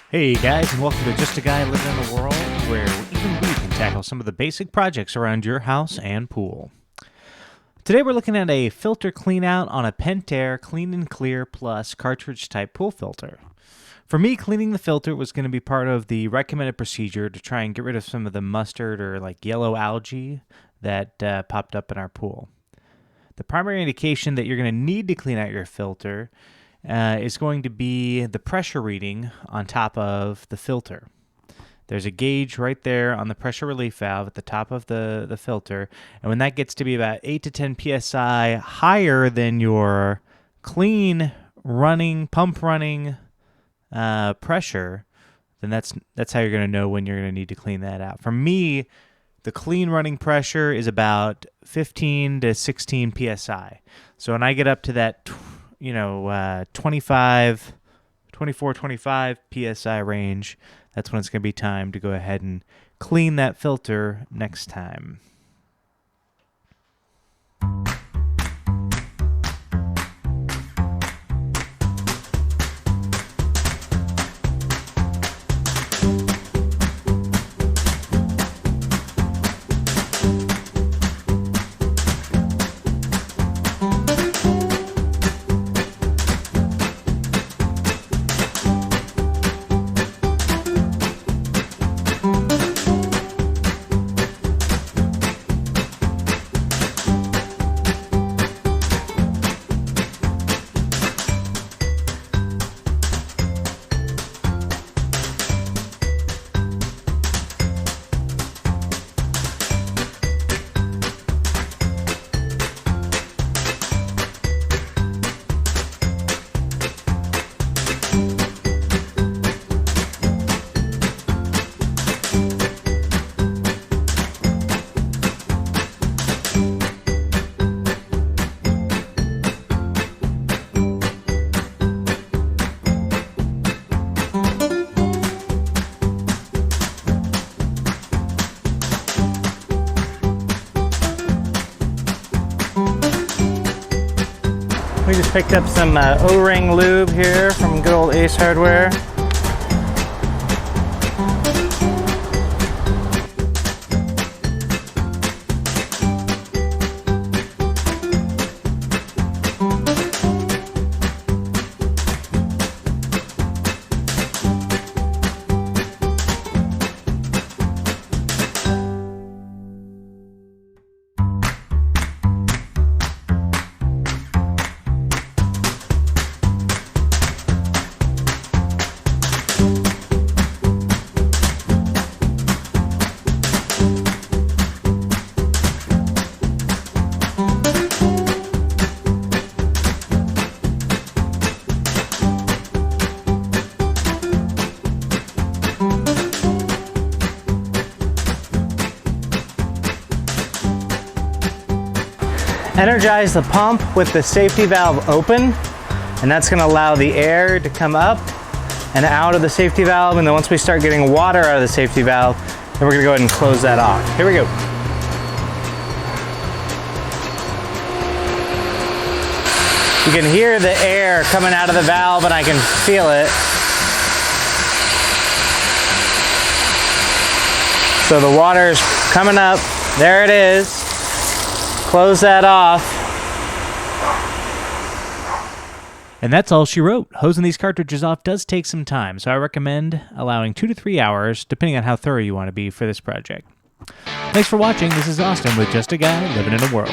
Hey guys, and welcome to Just a Guy Living in a World where even we can tackle some of the basic projects around your house and pool. Today we're looking at a filter clean out on a Pentair Clean and Clear Plus cartridge type pool filter. For me, cleaning the filter was going to be part of the recommended procedure to try and get rid of some of the mustard or like yellow algae that popped up in our pool. The primary indication that you're going to need to clean out your filter is going to be the pressure reading on top of the filter. There's a gauge right there on the pressure relief valve at the top of the filter, and when that gets to be about 8 to 10 psi higher than your clean running, pump running pressure, then that's how you're going to know when you're going to need to clean that out. For me, the clean running pressure is about 15 to 16 psi. So when I get up to that 24, 25 psi range, that's when it's going to be time to go ahead and clean that filter next time. We just picked up some O-ring lube here from good old Ace Hardware. Energize the pump with the safety valve open, and that's going to allow the air to come up and out of the safety valve, and then once we start getting water out of the safety valve, then we're going to go ahead and close that off. Here we go. You can hear the air coming out of the valve, and I can feel it. So the water's coming up. There it is. Close that off. And that's all she wrote. Hosing these cartridges off does take some time, so I recommend allowing 2 to 3 hours, depending on how thorough you want to be for this project. Thanks for watching. This is Austin with Just a Guy Living in a World.